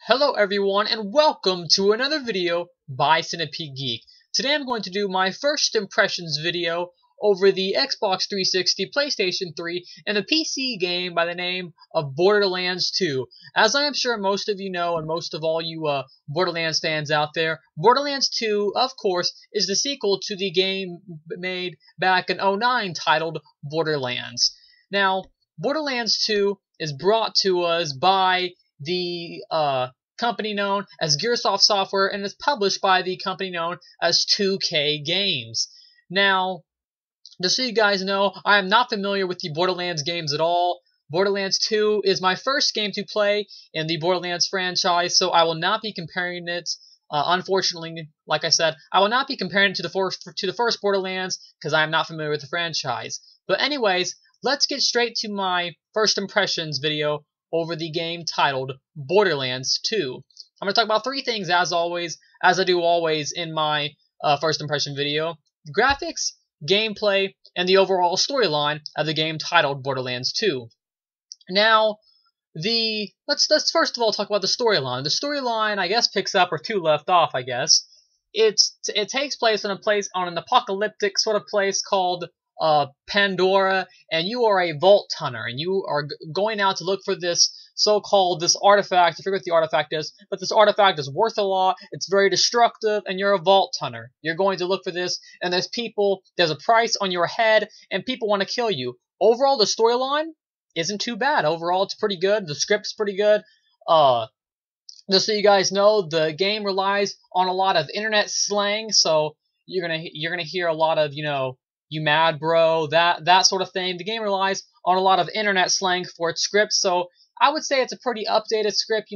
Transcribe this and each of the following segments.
Hello everyone and welcome to another video by Centipede Geek. Today I'm going to do my first impressions video over the Xbox 360, PlayStation 3, and a PC game by the name of Borderlands 2. As I am sure most of you know, and most of all you Borderlands fans out there, Borderlands 2, of course, is the sequel to the game made back in '09 titled Borderlands. Now, Borderlands 2 is brought to us by the company known as Gearsoft Software and is published by the company known as 2K Games. Now, just so you guys know, I am not familiar with the Borderlands games at all. Borderlands 2 is my first game to play in the Borderlands franchise, so I will not be comparing it. Unfortunately, like I said, I will not be comparing it to the first Borderlands because I am not familiar with the franchise. But anyways, let's get straight to my first impressions video over the game titled Borderlands 2. I'm going to talk about three things as always, as I do always in my first impression video: the graphics, gameplay, and the overall storyline of the game titled Borderlands 2. Now, let's first of all talk about the storyline. The storyline, I guess, picks up where 2 left off, I guess. It takes place on an apocalyptic sort of place called Pandora, and you are a vault hunter, and you are going out to look for this artifact. I forget what the artifact is, but this artifact is worth a lot. It's very destructive, and you're a vault hunter. You're going to look for this, and there's a price on your head, and people want to kill you. Overall, the storyline isn't too bad. Overall, it's pretty good. The script's pretty good. Just so you guys know, the game relies on a lot of internet slang, so you're gonna hear a lot of, you mad bro, that sort of thing. The game relies on a lot of internet slang for its script, so I would say it's a pretty updated script.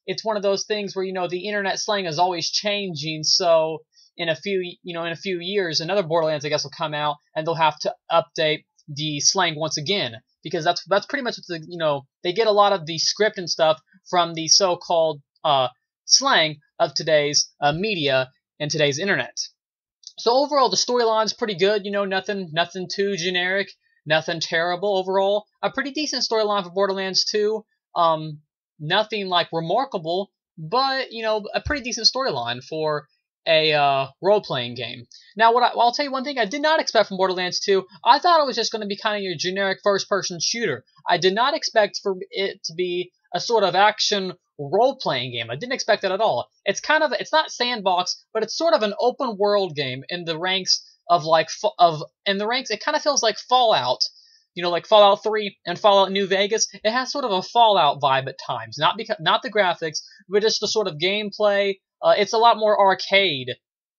It's one of those things where, the internet slang is always changing, so in a few years, another Borderlands, I guess, will come out, and they'll have to update the slang once again, because that's pretty much what they get a lot of the script and stuff from the so-called slang of today's media and today's internet. So overall, the storyline's pretty good. Nothing too generic, nothing terrible. Overall, a pretty decent storyline for Borderlands 2. Nothing like remarkable, but a pretty decent storyline for a role-playing game. Now, I'll tell you one thing I did not expect from Borderlands 2. I thought it was just going to be kind of your generic first-person shooter. I did not expect for it to be a sort of action role-playing game. I didn't expect that at all. It's not sandbox, but it's sort of an open world game in the ranks it kind of feels like Fallout, like Fallout 3 and Fallout New Vegas. It has sort of a Fallout vibe at times, not the graphics, but just the sort of gameplay. It's a lot more arcade,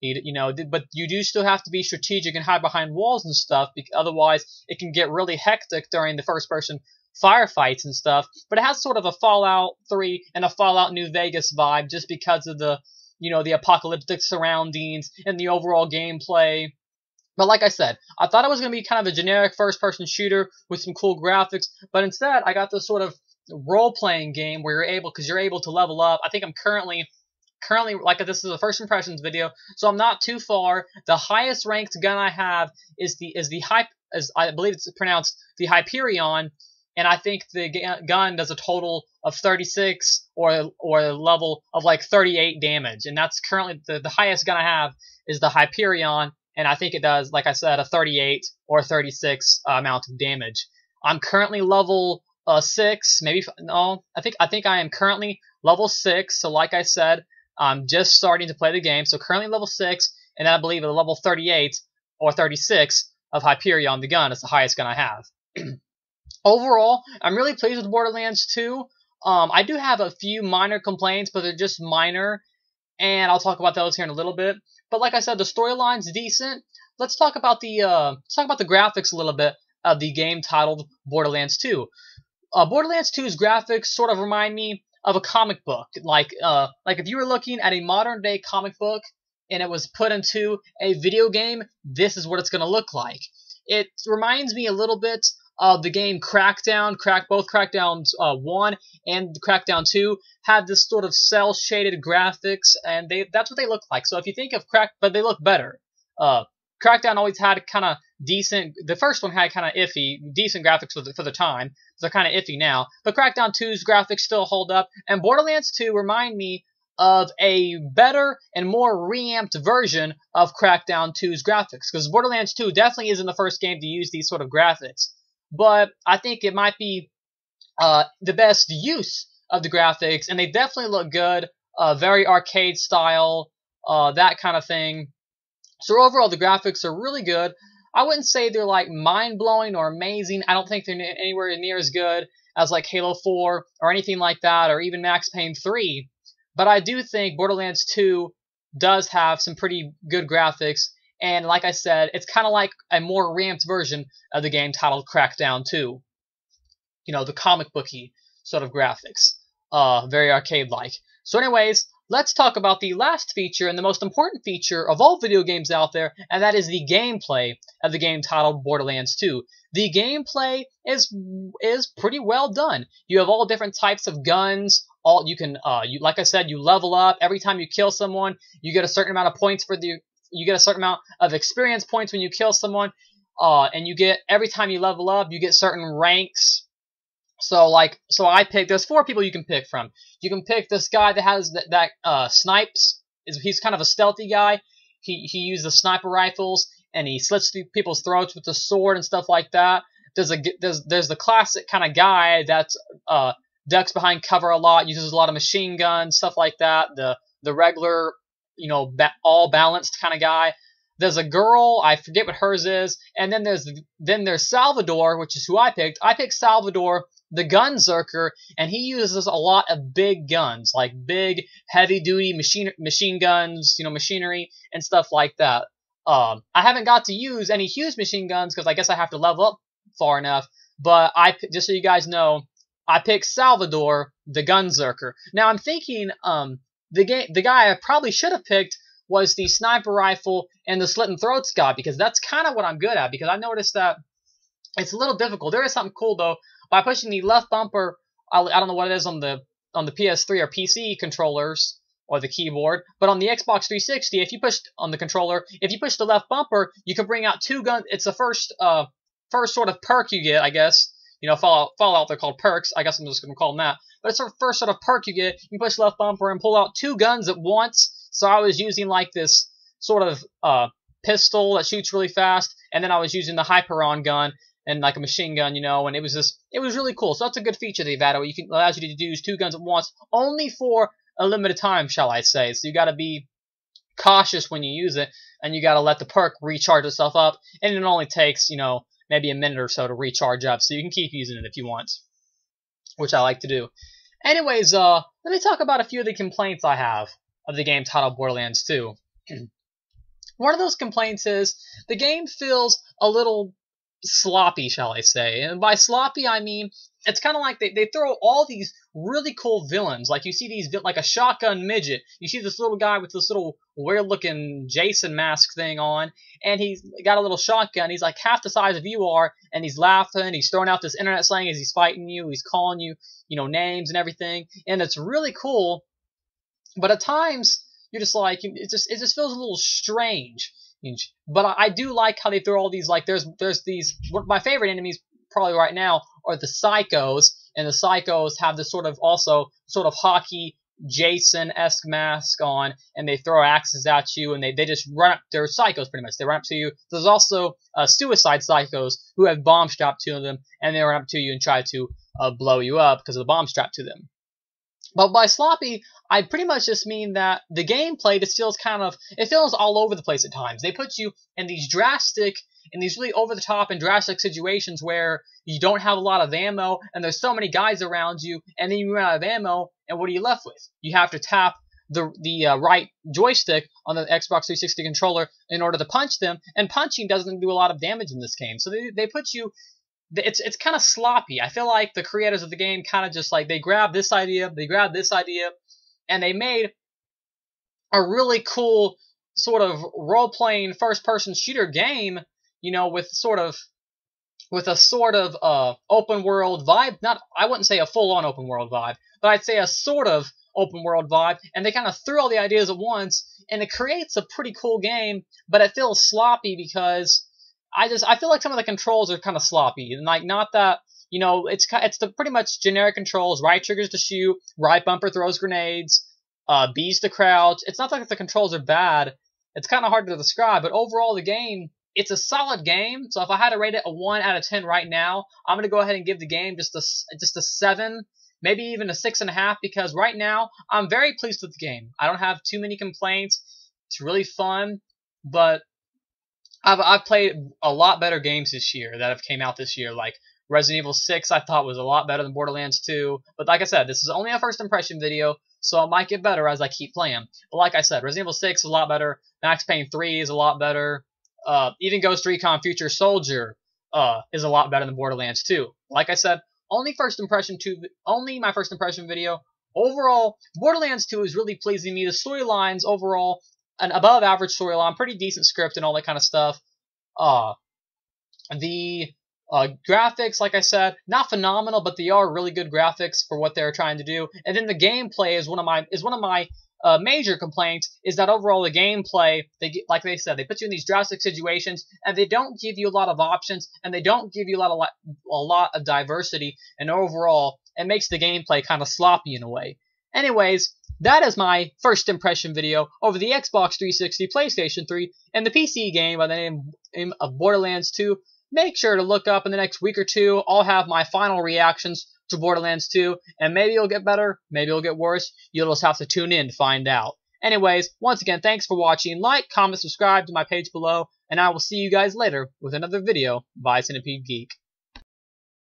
but you do still have to be strategic and hide behind walls and stuff, otherwise it can get really hectic during the first-person firefights and stuff. But it has sort of a Fallout 3 and a Fallout New Vegas vibe just because of the apocalyptic surroundings and the overall gameplay. But like I said, I thought it was going to be kind of a generic first-person shooter with some cool graphics, but instead I got this sort of role-playing game where you're able to level up. I think I'm currently, like, this is a first impressions video, so I'm not too far. The highest ranked gun I have is I believe it's pronounced the Hyperion, and I think the gun does a total of 36 or a level of like 38 damage, and that's currently the highest gun I have is the Hyperion, and I think it does, like I said, a 38 or 36 amount of damage. I'm currently level 6, maybe no. I think I am currently level 6. So like I said, I'm just starting to play the game. So currently level 6, and I believe at level 38 or 36 of Hyperion, the gun is the highest gun I have. Overall, I'm really pleased with Borderlands 2. I do have a few minor complaints, but they're just minor, and I'll talk about those here in a little bit. But like I said, the storyline's decent. Let's talk about the graphics a little bit of the game titled Borderlands 2. Borderlands 2's graphics sort of remind me of a comic book. Like if you were looking at a modern day comic book and it was put into a video game, this is what it's going to look like. It reminds me a little bit of the game Crackdown. Both Crackdowns 1 and Crackdown 2 had this sort of cel-shaded graphics, and that's what they look like. So if you think of but they look better. Crackdown always had kind of decent. The first one had kind of decent graphics for the time. They're kind of iffy now, but Crackdown 2's graphics still hold up, and Borderlands 2 remind me of a better and more reamped version of Crackdown 2's graphics, because Borderlands 2 definitely isn't the first game to use these sort of graphics, but I think it might be the best use of the graphics, and they definitely look good, very arcade style, that kind of thing. So overall, the graphics are really good. I wouldn't say they're like mind-blowing or amazing. I don't think they're anywhere near as good as like Halo 4 or anything like that, or even Max Payne 3. But I do think Borderlands 2 does have some pretty good graphics, and like I said, it's kind of like a more ramped version of the game titled Crackdown 2. You know, the comic booky sort of graphics. Very arcade-like. So anyways, let's talk about the last feature and the most important feature of all video games out there, and that is the gameplay of the game titled Borderlands 2. The gameplay is pretty well done. You have all different types of guns. Like I said, you level up every time you kill someone. You get a certain amount of points you get a certain amount of experience points when you kill someone. And you get, every time you level up, you get certain ranks. So I picked, there's 4 people you can pick from. You can pick this guy that has that snipes. He's kind of a stealthy guy. He uses the sniper rifles, and he slits through people's throats with the sword and stuff like that. There's the classic kind of guy that's ducks behind cover a lot, uses a lot of machine guns, stuff like that. The regular, all balanced kind of guy. There's a girl, I forget what hers is, and then there's Salvador, which is who I picked. I picked Salvador, the Gunzerker, and he uses a lot of big guns, like big, heavy-duty machine guns, machinery and stuff like that. I haven't got to use any huge machine guns because I guess I have to level up far enough. But just so you guys know, I picked Salvador, the Gunzerker. Now I'm thinking, the guy I probably should have picked was the sniper rifle and the slitting throats guy, because that's kind of what I'm good at. Because I noticed that it's a little difficult. There is something cool though. By pushing the left bumper, I don't know what it is on the PS3 or PC controllers or the keyboard, but on the Xbox 360, if you push on the controller, if you push the left bumper, you can bring out 2 guns. It's the first sort of perk you get, I guess. Fallout, they're called perks. I guess I'm just going to call them that. But it's the first sort of perk you get. You push left bumper and pull out 2 guns at once. So I was using like this sort of pistol that shoots really fast, and then I was using the Hyperon gun and like a machine gun, and it was really cool. So that's a good feature they've added, where allows you to use 2 guns at once, only for a limited time, shall I say. So you got to be cautious when you use it, and you got to let the perk recharge itself up, and it only takes, maybe a minute or so to recharge up, so you can keep using it if you want, which I like to do. Anyways, let me talk about a few of the complaints I have of the game titled Borderlands 2. One of those complaints is the game feels a little sloppy, shall I say. And by sloppy, I mean it's kind of like they throw all these really cool villains. Like you see these, like a shotgun midget. You see this little guy with this little weird-looking Jason mask thing on, and he's got a little shotgun. He's like half the size of you are, and he's laughing. He's throwing out this internet slang as he's fighting you. He's calling you, names and everything, and it's really cool. But at times, you're just like, it just feels a little strange. But I do like how they throw all these, like, there's these, my favorite enemies probably right now are the Psychos, and the Psychos have this sort of hockey Jason-esque mask on, and they throw axes at you, and they just run up, they're Psychos pretty much, they run up to you. There's also suicide Psychos who have bombs strapped to them, and they run up to you and try to blow you up because of the bomb strapped to them. But by sloppy, I pretty much just mean that the gameplay just feels it feels all over the place at times. They put you in these really over-the-top and drastic situations where you don't have a lot of ammo, and there's so many guys around you, and then you run out of ammo, and what are you left with? You have to tap the right joystick on the Xbox 360 controller in order to punch them, and punching doesn't do a lot of damage in this game. So they put you... It's kind of sloppy. I feel like the creators of the game kind of just like, they grabbed this idea, and they made a really cool sort of role-playing first-person shooter game, with a sort of open-world vibe. I wouldn't say a full-on open-world vibe, but I'd say a sort of open-world vibe, and they kind of threw all the ideas at once, and it creates a pretty cool game, but it feels sloppy because I feel like some of the controls are kind of sloppy, and like not that. It's the pretty much generic controls. Right triggers to shoot, right bumper throws grenades, B's to crouch. It's not like the controls are bad. It's kind of hard to describe, but overall the game, it's a solid game. So if I had to rate it a 1 out of 10 right now, I'm gonna go ahead and give the game just a 7, maybe even a 6.5, because right now I'm very pleased with the game. I don't have too many complaints. It's really fun, but I've played a lot better games this year that have came out this year, like Resident Evil 6 I thought was a lot better than Borderlands 2. But like I said, this is only a first impression video, so it might get better as I keep playing. But like I said, Resident Evil 6 is a lot better. Max Payne 3 is a lot better. Even Ghost Recon Future Soldier is a lot better than Borderlands 2. Like I said, only my first impression video. Overall, Borderlands 2 is really pleasing me. The storylines overall, an above average storyline, pretty decent script and all that kind of stuff. The graphics, like I said, not phenomenal, but they are really good graphics for what they're trying to do. And then the gameplay is one of my major complaints, is that overall the gameplay, like they said, they put you in these drastic situations, and they don't give you a lot of options, and they don't give you a lot of diversity, and overall, it makes the gameplay kind of sloppy in a way. Anyways, that is my first impression video over the Xbox 360, PlayStation 3, and the PC game by the name of Borderlands 2. Make sure to look up in the next week or two. I'll have my final reactions to Borderlands 2, and maybe it'll get better, maybe it'll get worse. You'll just have to tune in to find out. Anyways, once again, thanks for watching. Like, comment, subscribe to my page below, and I will see you guys later with another video by Centipede Geek.